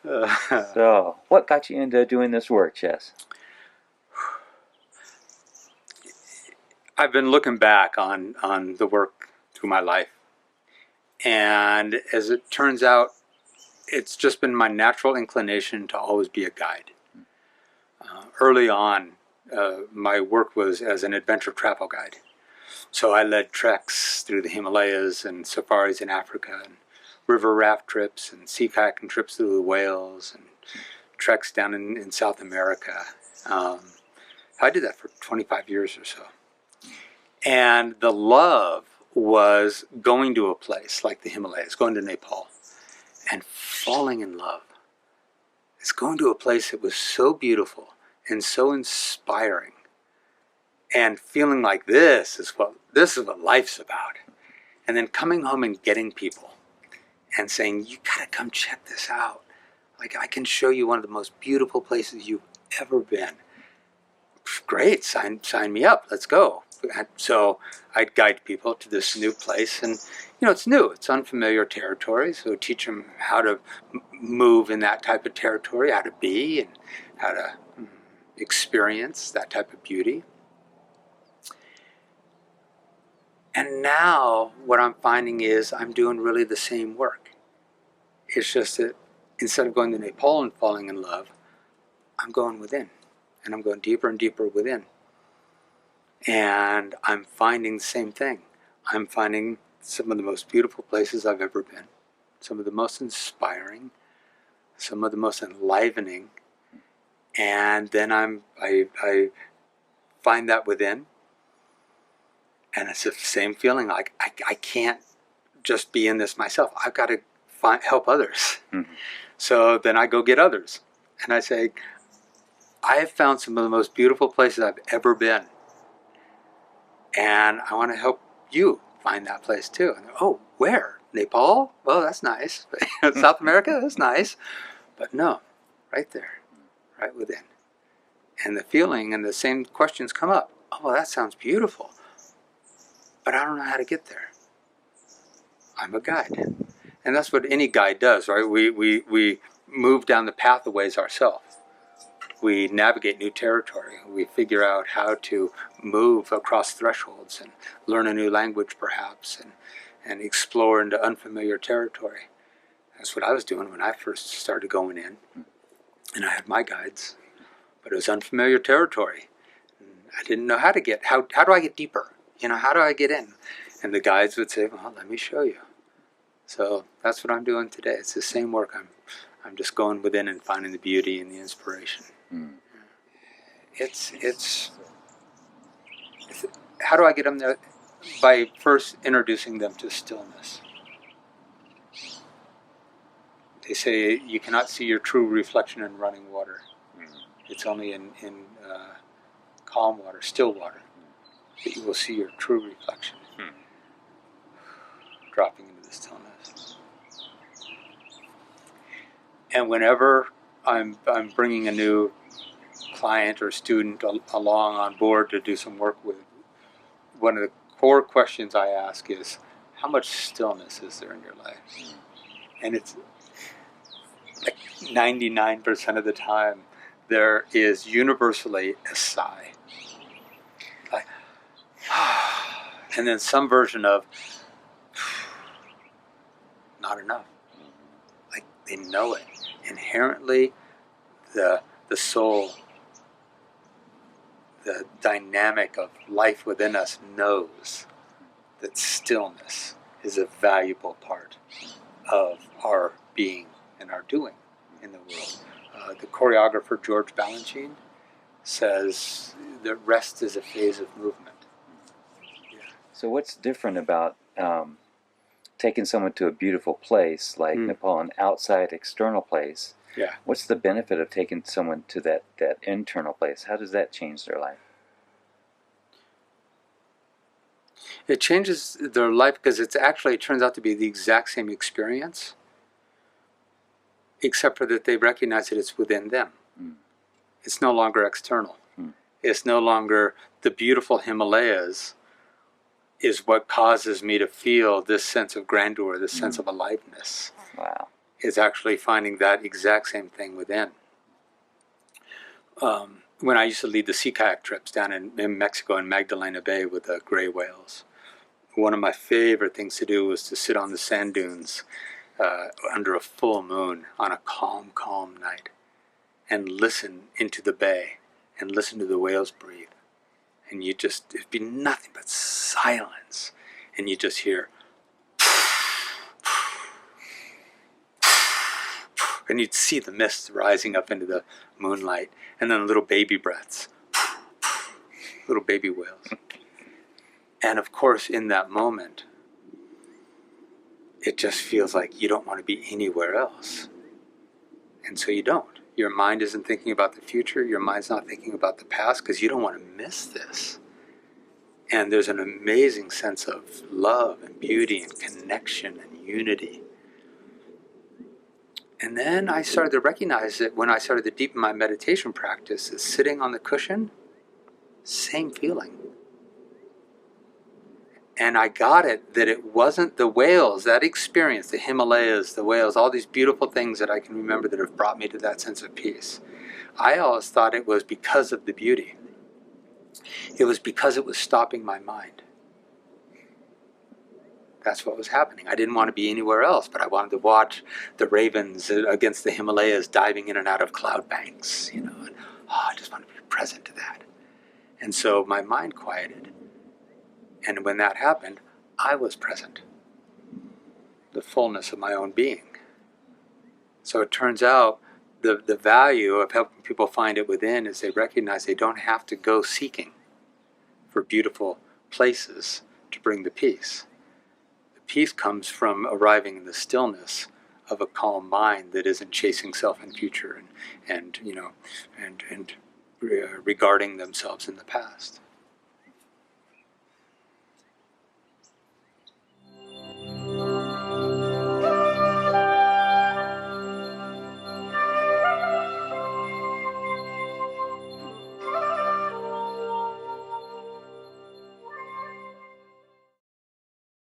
So, what got you into doing this work, Chess? I've been looking back on the work through my life. And as it turns out, it's just been my natural inclination to always be a guide. Early on, my work was as an adventure travel guide. So I led treks through the Himalayas and safaris in Africa, and river raft trips and sea kayaking trips through the whales and treks down in South America. I did that for 25 years or so. And the love was going to a place like the Himalayas, going to Nepal, and falling in love. It's going to a place that was so beautiful and so inspiring, and feeling like this is what life's about. And then coming home and getting people and saying, you gotta come check this out. Like, I can show you one of the most beautiful places you've ever been. Great, sign me up, let's go. So I'd guide people to this new place, and it's new, it's unfamiliar territory, so teach them how to move in that type of territory, how to be, and how to experience that type of beauty. And now what I'm finding is I'm doing really the same work. It's just that instead of going to Nepal and falling in love, I'm going within, and I'm going deeper and deeper within. And I'm finding the same thing. I'm finding some of the most beautiful places I've ever been, some of the most inspiring, some of the most enlivening. And then I find that within, and it's the same feeling. Like I can't just be in this myself. I've got to help others. Mm-hmm. So then I go get others, and I say, I have found some of the most beautiful places I've ever been, and I want to help you find that place too. And oh, where? Nepal? Well, that's nice. South America? That's nice. But no, right there, right within. And the feeling and the same questions come up. Oh, well, that sounds beautiful, but I don't know how to get there. I'm a guide. And that's what any guide does, right? We move down the pathways ourselves. We navigate new territory. We figure out how to move across thresholds and learn a new language, perhaps, and explore into unfamiliar territory. That's what I was doing when I first started going in. And I had my guides, but it was unfamiliar territory. I didn't know how to how do I get deeper? How do I get in? And the guides would say, well, let me show you. So that's what I'm doing today. It's the same work. I'm just going within and finding the beauty and the inspiration. Mm. It's how do I get them there? By first introducing them to stillness. They say you cannot see your true reflection in running water. Mm. It's only in calm water, still water, that you will see your true reflection. Mm. Dropping into the stillness. And whenever I'm bringing a new client or student along on board to do some work with, one of the core questions I ask is, how much stillness is there in your life? And it's like 99% of the time, there is universally a sigh. Like, and then some version of, not enough. Like, they know it. Inherently, the soul, the dynamic of life within us knows that stillness is a valuable part of our being and our doing in the world. The choreographer George Balanchine says that rest is a phase of movement. Yeah. So what's different about taking someone to a beautiful place like Nepal, an outside external place? Yeah. What's the benefit of taking someone to that internal place? How does that change their life? It changes their life because it turns out to be the exact same experience, except for that they recognize that it's within them. Mm. It's no longer external. Mm. It's no longer the beautiful Himalayas is what causes me to feel this sense of grandeur, this sense of aliveness. Wow. is actually finding that exact same thing within. When I used to lead the sea kayak trips down in Mexico in Magdalena Bay with the gray whales, one of my favorite things to do was to sit on the sand dunes under a full moon on a calm, calm night and listen into the bay and listen to the whales breathe. And it'd be nothing but silence. And you just hear, and you'd see the mist rising up into the moonlight, and then little baby breaths, little baby whales. And of course, in that moment, it just feels like you don't want to be anywhere else. And so you don't. Your mind isn't thinking about the future. Your mind's not thinking about the past because you don't want to miss this. And there's an amazing sense of love and beauty and connection and unity. And then I started to recognize that when I started to deepen my meditation practice, is sitting on the cushion, same feeling. And I got it that it wasn't the whales, that experience, the Himalayas, the whales, all these beautiful things that I can remember that have brought me to that sense of peace. I always thought it was because of the beauty. It was because it was stopping my mind. That's what was happening. I didn't want to be anywhere else, but I wanted to watch the ravens against the Himalayas diving in and out of cloud banks, and I just want to be present to that. And so my mind quieted. And when that happened, I was present. The fullness of my own being. So it turns out the value of helping people find it within is they recognize they don't have to go seeking for beautiful places to bring the peace. The peace comes from arriving in the stillness of a calm mind that isn't chasing self and future and regarding themselves in the past.